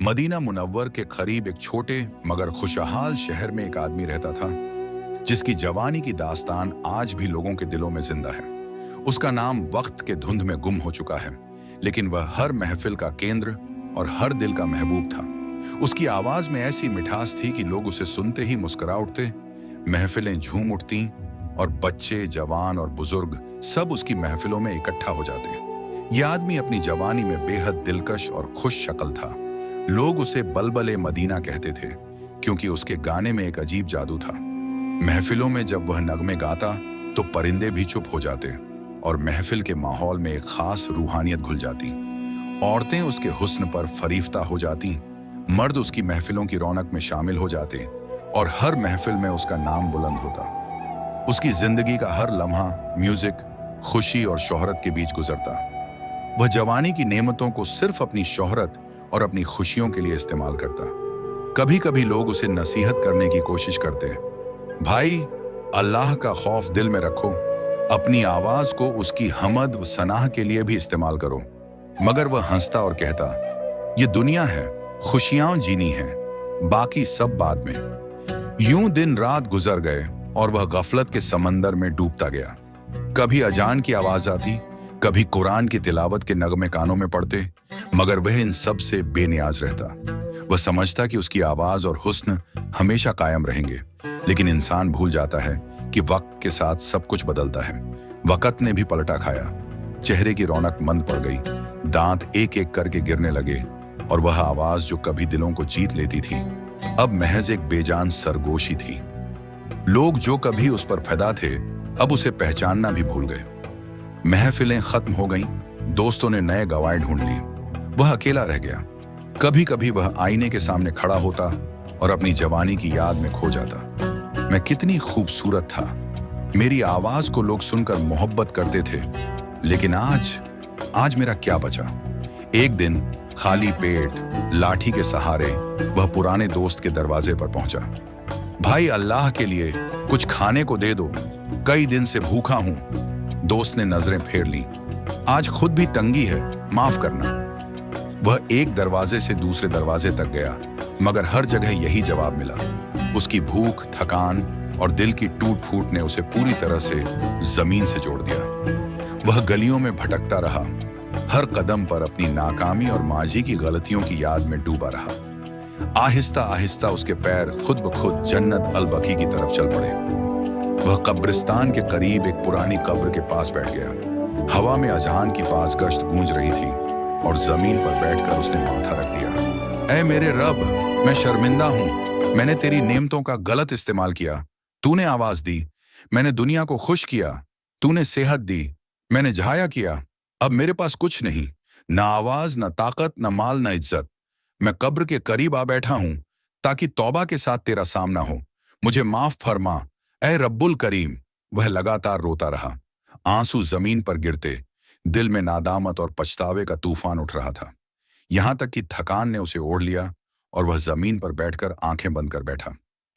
Medina Munawwar के करीब एक छोटे मगर खुशहाल शहर में एक आदमी रहता था जिसकी जवानी की दास्तान आज भी लोगों के दिलों में जिंदा है। उसका नाम वक्त के धुंध में गुम हो चुका है, लेकिन वह हर महफिल का केंद्र और हर दिल का महबूब था। उसकी आवाज में ऐसी मिठास थी कि लोग उसे सुनते ही मुस्कुरा उठते, महफिलें झूम उठती और बच्चे, जवान और बुजुर्ग सब उसकी महफिलों में इकट्ठा हो जाते। यह आदमी अपनी जवानी में बेहद दिलकश और खुश शक्ल था। लोग उसे बलबले मदीना कहते थे क्योंकि उसके गाने में एक अजीब जादू था। महफिलों में जब वह नगमे गाता तो परिंदे भी चुप हो जाते और महफिल के माहौल में एक खास रूहानियत घुल जाती। औरतें उसके हुस्न पर फरीफ्ता हो जाती, मर्द उसकी महफिलों की रौनक में शामिल हो जाते और हर महफिल में उसका नाम बुलंद होता। उसकी जिंदगी का हर लम्हा म्यूजिक, खुशी और शोहरत के बीच गुजरता। वह जवानी की नेमतों को सिर्फ अपनी शोहरत और अपनी खुशियों के लिए इस्तेमाल करता। कभी कभी लोग उसे नसीहत करने की कोशिश करते, भाई अल्लाह का खौफ दिल में रखो, अपनी आवाज को उसकी हमद व सनाह के लिए भी इस्तेमाल करो। मगर वह हंसता और कहता, ये दुनिया है, खुशियां जीनी है, बाकी सब बाद में। यूं दिन रात गुजर गए और वह गफलत के समंदर में डूबता गया। कभी अजान की आवाज आती, कभी कुरान की तिलावत के नगमे कानों में पड़ते, मगर वह इन सब से बेनियाज रहता। वह समझता कि उसकी आवाज और हुस्न हमेशा कायम रहेंगे, लेकिन इंसान भूल जाता है कि वक्त के साथ सब कुछ बदलता है। वक्त ने भी पलटा खाया, चेहरे की रौनक मंद पड़ गई, दांत एक एक करके गिरने लगे और वह आवाज जो कभी दिलों को जीत लेती थी अब महज एक बेजान सरगोशी थी। लोग जो कभी उस पर फिदा थे अब उसे पहचानना भी भूल गए। महफिलें खत्म हो गईं, दोस्तों ने नए गवाह ढूंढ ली, वह अकेला रह गया। कभी कभी वह आईने के सामने खड़ा होता और अपनी जवानी की याद में खो जाता। मैं कितनी खूबसूरत था, मेरी आवाज को लोग सुनकर मोहब्बत करते थे, लेकिन आज मेरा क्या बचा। एक दिन खाली पेट, लाठी के सहारे वह पुराने दोस्त के दरवाजे पर पहुंचा। भाई अल्लाह के लिए कुछ खाने को दे दो, कई दिन से भूखा हूं। दोस्त ने नजरें फेर ली, आज खुद भी तंगी है, माफ करना। वह एक दरवाजे से दूसरे दरवाजे तक गया, मगर हर जगह यही जवाब मिला। उसकी भूख, थकान और दिल की टूट फूट ने उसे पूरी तरह से जमीन से जोड़ दिया। वह गलियों में भटकता रहा, हर कदम पर अपनी नाकामी और माजी की गलतियों की याद में डूबा रहा। आहिस्ता आहिस्ता उसके पैर खुद ब खुद जन्नत अल बकी की तरफ चल पड़े। वह कब्रिस्तान के करीब एक पुरानी कब्र के पास बैठ गया। हवा में अजहान की पास गश्त गूंज रही थी और जमीन पर बैठकर उसने माथा रख दिया। ऐ मेरे रब, मैं शर्मिंदा हूं, मैंने तेरी नेमतों का गलत इस्तेमाल किया। तूने आवाज दी, मैंने दुनिया को खुश किया। तूने सेहत दी, मैंने जहाया किया। अब मेरे पास कुछ नहीं, ना आवाज, ना ताकत, ना माल, ना इज्जत। मैं कब्र के करीब आ बैठा हूं ताकि तौबा के साथ तेरा सामना हो। मुझे माफ फरमा ऐ रब्बुल करीम। वह लगातार रोता रहा, आंसू जमीन पर गिरते, दिल में नादामत और पछतावे का तूफान उठ रहा था। यहां तक कि थकान ने उसे ओढ़ लिया और वह जमीन पर बैठकर आंखें बंद कर बैठा।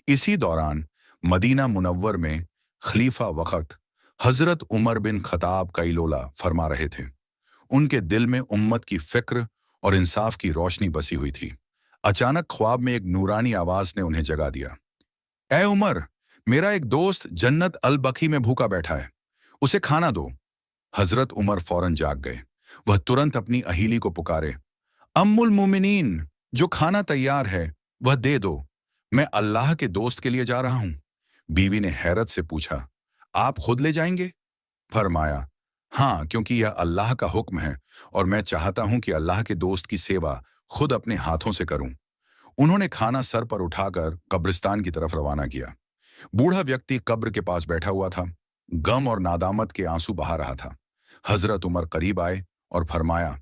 इसी दौरान मदीना मुनव्वर में खलीफा वक्त हजरत उमर बिन खताब कैलोला फरमा रहे थे। उनके दिल में उम्मत की फिक्र और इंसाफ की रोशनी बसी हुई थी। अचानक ख्वाब में एक नूरानी आवाज ने उन्हें जगा दिया। ए उमर, मेरा एक दोस्त जन्नत अल बकी में भूखा बैठा है, उसे खाना दो। हजरत उमर फौरन जाग गए। वह तुरंत अपनी अहीली को पुकारे, अम्मुल मोमिनीन, जो खाना तैयार है वह दे दो, मैं अल्लाह के दोस्त के लिए जा रहा हूं। बीवी ने हैरत से पूछा, आप खुद ले जाएंगे? फरमाया, हाँ, क्योंकि यह अल्लाह का हुक्म है और मैं चाहता हूं कि अल्लाह के दोस्त की सेवा खुद अपने हाथों से करूं। उन्होंने खाना सर पर उठाकर कब्रिस्तान की तरफ रवाना किया। बूढ़ा व्यक्ति कब्र के पास बैठा हुआ था, गम और नादामत के आंसू बहा रहा था। हजरत उमर करीब आए और फरमाया,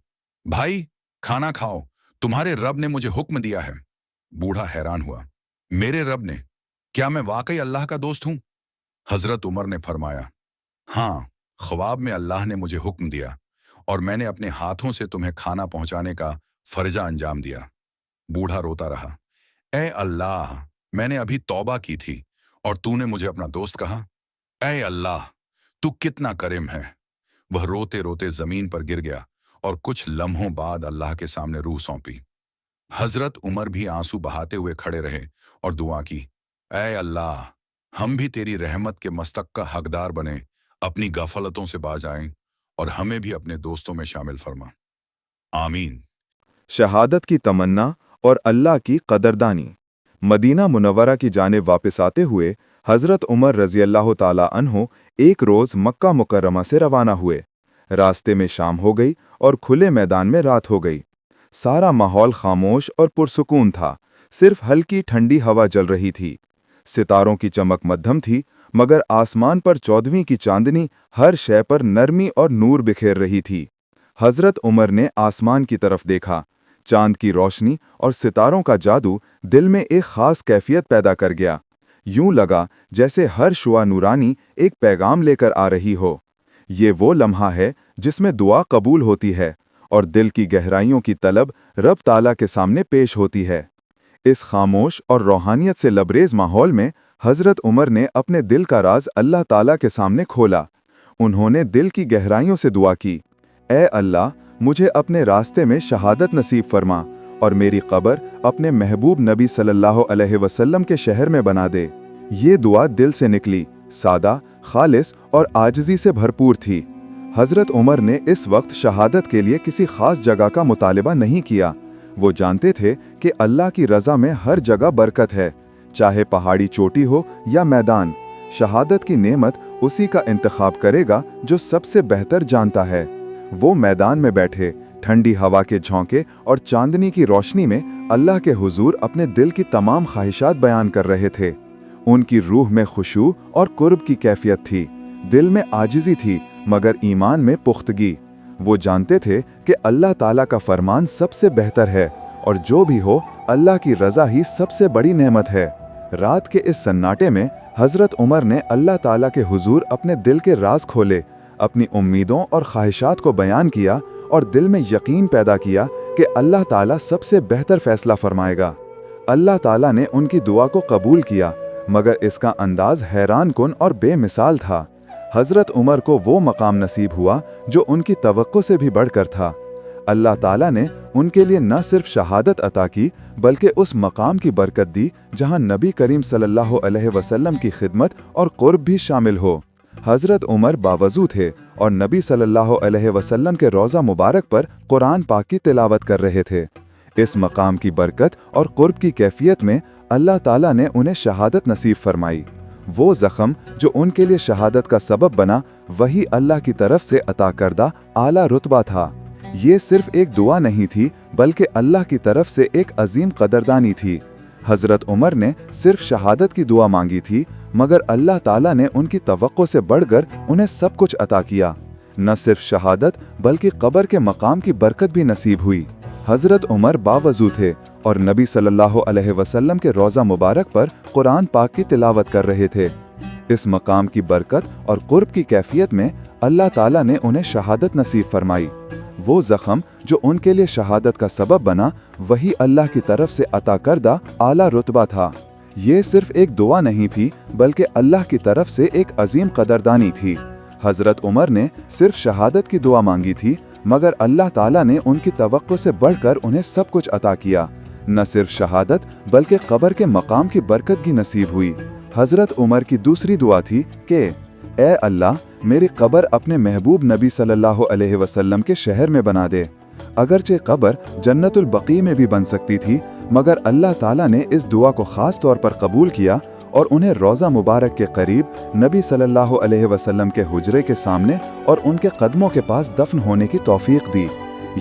भाई खाना खाओ, तुम्हारे रब ने मुझे हुक्म दिया है। बूढ़ा हैरान हुआ, मेरे रब ने? क्या मैं वाकई अल्लाह का दोस्त हूं? हजरत उमर ने फरमाया, हाँ, ख्वाब में अल्लाह ने मुझे हुक्म दिया और मैंने अपने हाथों से तुम्हें खाना पहुंचाने का फर्जा अंजाम दिया। बूढ़ा रोता रहा, ए अल्लाह, मैंने अभी तौबा की थी और तूने मुझे अपना दोस्त कहा। ए अल्लाह, तू कितना करीम है। वह रोते रोते जमीन पर गिर गया और कुछ लम्हों बाद अल्लाह के सामने रूह सौंपी। हजरत उमर भी आंसू बहाते हुए खड़े रहे और दुआ की, ऐ अल्लाह, हम भी तेरी रहमत के मस्तक का हकदार बने, अपनी गफलतों से बाज आएं और हमें भी अपने दोस्तों में शामिल फरमा। आमीन। शहादत की तमन्ना और अल्लाह की कदरदानी। मदीना मुनव्वरा की जानिब वापस आते हुए हज़रत उमर रज़ी अल्लाह ताला अन्हो एक रोज़ मक्का मुकर्रमा से रवाना हुए। रास्ते में शाम हो गई और खुले मैदान में रात हो गई। सारा माहौल खामोश और पुरसुकून था, सिर्फ हल्की ठंडी हवा चल रही थी। सितारों की चमक मध्यम थी, मगर आसमान पर 14वीं की चांदनी हर शय पर नरमी और नूर बिखेर रही थी। हज़रत उमर ने आसमान की तरफ देखा। चांद की रोशनी और सितारों का जादू दिल में एक खास कैफियत पैदा कर गया। यूं लगा जैसे हर शुआ नूरानी एक पैगाम लेकर आ रही हो। ये वो लम्हा है जिसमें दुआ कबूल होती है और दिल की गहराइयों की तलब रब ताला के सामने पेश होती है। इस खामोश और रूहानियत से लबरेज माहौल में हज़रत उमर ने अपने दिल का राज अल्लाह ताला के सामने खोला। उन्होंने दिल की गहराइयों से दुआ की, ए अल्लाह, मुझे अपने रास्ते में शहादत नसीब फरमा और मेरी कब्र अपने महबूब नबी सल्लल्लाहु अलैहि वसल्लम के शहर में बना दे। ये दुआ दिल से निकली, सादा, खालिस और आजिज़ी से भरपूर थी। हज़रत उमर ने इस वक्त शहादत के लिए किसी खास जगह का मुतालिबा नहीं किया। वो जानते थे कि अल्लाह की रज़ा में हर जगह बरकत है, चाहे पहाड़ी चोटी हो या मैदान। शहादत की नेमत उसी का इंतखाब करेगा जो सबसे बेहतर जानता है। वो मैदान में बैठे, ठंडी हवा के झोंके और चांदनी की रोशनी में अल्लाह के हुजूर अपने दिल की तमाम ख्वाहिशात बयान कर रहे थे। उनकी रूह में खुशू और कुर्ब की कैफियत थी, दिल में आजिज़ी थी, मगर ईमान में पुख्तगी। वो जानते थे कि अल्लाह ताला का फरमान सबसे बेहतर है और जो भी हो अल्लाह की रज़ा ही सबसे बड़ी नेमत है। रात के इस सन्नाटे में हज़रत उमर ने अल्लाह ताला के हुजूर अपने दिल के राज खोले, अपनी उम्मीदों और ख्वाहिशात को बयान किया और दिल में यकीन पैदा किया कि अल्लाह ताला सबसे बेहतर फैसला फरमाएगा। अल्लाह ताला ने उनकी दुआ को कबूल किया, मगर इसका अंदाज हैरान कुन और बेमिसाल था। हज़रत उमर को वो मकाम नसीब हुआ जो उनकी तवक्को से भी बढ़कर था। अल्लाह ताला ने उनके लिए न सिर्फ शहादत अता की, बल्कि उस मकाम की बरकत दी जहां नबी करीम सल्लल्लाहु अलैहि वसल्लम की खिदमत और कुर्ब भी शामिल हो। हज़रत उमर बावजू थे और नबी सल्लल्लाहु अलैहि वसल्लम के रोज़ा मुबारक पर कुरान पाक की तिलावत कर रहे थे। इस मकाम की बरकत और कुर्ब की कैफियत में अल्लाह ताला ने उन्हें शहादत नसीब फरमाई। वो ज़ख्म जो उनके लिए शहादत का सबब बना, वही अल्लाह की तरफ से अता करदा आला रुतबा था। ये सिर्फ एक दुआ नहीं थी, बल्कि अल्लाह की तरफ से एक अजीम कदरदानी थी। हज़रत उमर ने सिर्फ शहादत की दुआ मांगी थी, मगर अल्लाह ताला ने उनकी तवक्को से बढ़कर उन्हें सब कुछ अता किया। न सिर्फ शहादत बल्कि कब्र के मकाम की बरकत भी नसीब हुई। हज़रत उमर बावजू थे और नबी सल्लल्लाहु अलैहि वसल्लम के रोज़ा मुबारक पर कुरान पाक की तिलावत कर रहे थे। इस मकाम की बरकत और कुर्ब की कैफियत में अल्लाह ताला ने उन्हें शहादत नसीब फरमाई। वो ज़ख्म जो उनके लिए शहादत का सबब बना, वही अल्लाह की तरफ से अता करदा आला रुतबा था। ये सिर्फ एक दुआ नहीं थी, बल्कि अल्लाह की तरफ से एक अजीम कदरदानी थी। हज़रत उमर ने सिर्फ शहादत की दुआ मांगी थी, मगर अल्लाह ताला ने उनकी तवक्को से बढ़कर उन्हें सब कुछ अता किया। न सिर्फ शहादत बल्कि कब्र के मकाम की बरकत भी नसीब हुई। हज़रत उमर की दूसरी दुआ थी कि ए अल्लाह, मेरी कब्र अपने महबूब नबी सल्लल्लाहु अलैहि वसल्लम के शहर में बना दे। अगरचे कब्र जन्नतुल बकी में भी बन सकती थी, मगर अल्लाह ताला ने इस दुआ को ख़ास तौर पर कबूल किया और उन्हें रोज़ा मुबारक के करीब नबी सल्लल्लाहु अलैहि वसल्लम के हुजरे के सामने और उनके कदमों के पास दफन होने की तौफीक दी।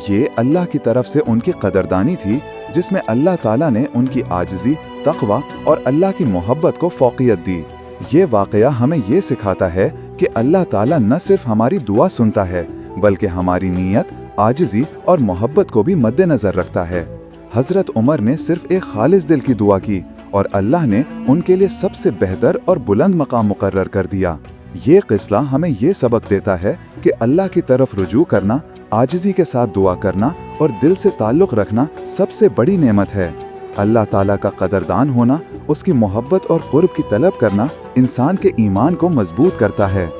ये अल्लाह की तरफ से उनकी कदरदानी थी, जिसमें अल्लाह ताला ने उनकी आजिज़ी, तक़वा और अल्लाह की मोहब्बत को फ़ौक़ियत दी। ये वाक़या हमें ये सिखाता है कि अल्लाह ताला न सिर्फ हमारी दुआ सुनता है, बल्कि हमारी नीयत, आजिज़ी और मोहब्बत को भी मद्देनज़र रखता है। हज़रत उमर ने सिर्फ एक खालिस दिल की दुआ की और अल्लाह ने उनके लिए सबसे बेहतर और बुलंद मकाम मुकर्रर कर दिया। ये क़िस्सा हमें ये सबक देता है कि अल्लाह की तरफ रुजू करना, आजिज़ी के साथ दुआ करना और दिल से ताल्लुक़ रखना सबसे बड़ी नेमत है। अल्लाह ताला का कदरदान होना, उसकी मोहब्बत और क़ुर्ब की तलब करना इंसान के ईमान को मजबूत करता है।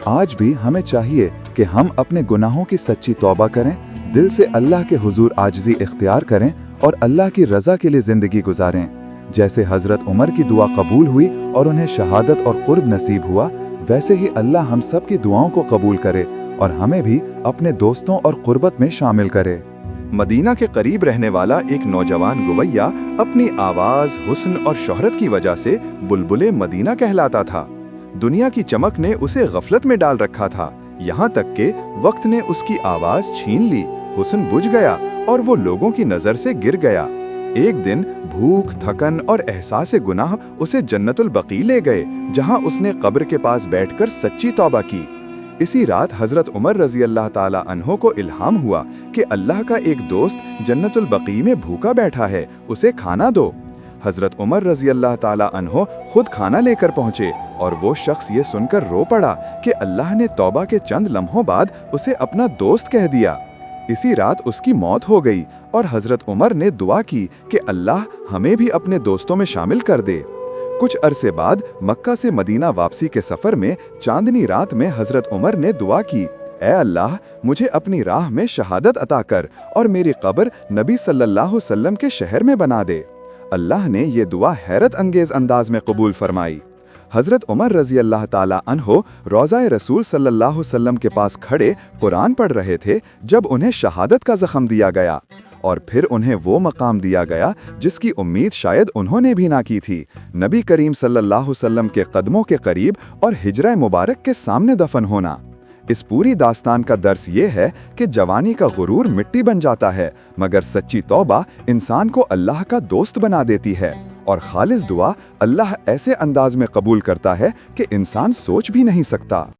आज भी हमें चाहिए कि हम अपने गुनाहों की सच्ची तौबा करें, दिल से अल्लाह के हुजूर आजिज़ी इख्तियार करें और अल्लाह की रज़ा के लिए ज़िंदगी गुजारें। जैसे हज़रत उमर की दुआ कबूल हुई और उन्हें शहादत और कुर्ब नसीब हुआ, वैसे ही अल्लाह हम सब की दुआओं को कबूल करे और हमें भी अपने दोस्तों और कुर्बत में शामिल करे। मदीना के करीब रहने वाला एक नौजवान गुवैया अपनी आवाज़, हुस्न और शोहरत की वजह से बुलबुले मदीना कहलाता था। दुनिया की चमक ने उसे गफलत में डाल रखा था, यहाँ तक के वक्त ने उसकी आवाज़ छीन ली, हुस्न बुझ गया और वो लोगों की नज़र से गिर गया। एक दिन भूख, थकन और एहसास गुनाह उसे जन्नतुल बकी ले गए, जहाँ उसने कब्र के पास बैठकर सच्ची तौबा की। इसी रात हज़रत उमर रज़ी अल्लाह ताला अन्हो को इल्हाम हुआ कि अल्लाह का एक दोस्त जन्नतुल बकी में भूखा बैठा है, उसे खाना दो। हज़रत उमर रज़ी अल्लाह ताला अन्हो खुद खाना लेकर पहुँचे और वो शख्स ये सुनकर रो पड़ा कि अल्लाह ने तौबा के चंद लम्हों बाद उसे अपना दोस्त कह दिया। इसी रात उसकी मौत हो गई और हज़रत उमर ने दुआ की कि अल्लाह हमें भी अपने दोस्तों में शामिल कर दे। कुछ अरसे बाद मक्का से मदीना वापसी के सफ़र में चांदनी रात में हज़रत उमर ने दुआ की, ऐ अल्लाह मुझे अपनी राह में शहादत अता कर और मेरी कब्र नबी सल्लल्लाहु अलैहि वसल्लम के शहर में बना दे। अल्लाह ने ये दुआ हैरत अंगेज अंदाज में कबूल फरमाई। हज़रत उमर रज़ी अल्लाह ताला अन्हो रोज़ाए रसूल सल्लल्लाहु अलैहि वसल्लम के पास खड़े कुरान पढ़ रहे थे जब उन्हें शहादत का ज़ख्म दिया गया और फिर उन्हें वो मकाम दिया गया जिसकी उम्मीद शायद उन्होंने भी ना की थी, नबी करीम सल्लल्लाहु अलैहि वसल्लम के कदमों के करीब और हिजरा मुबारक के सामने दफन होना। इस पूरी दास्तान का दर्स ये है कि जवानी का गुरूर मिट्टी बन जाता है, मगर सच्ची तौबा इंसान को अल्लाह का दोस्त बना देती है और खालिस दुआ अल्लाह ऐसे अंदाज में कबूल करता है कि इंसान सोच भी नहीं सकता।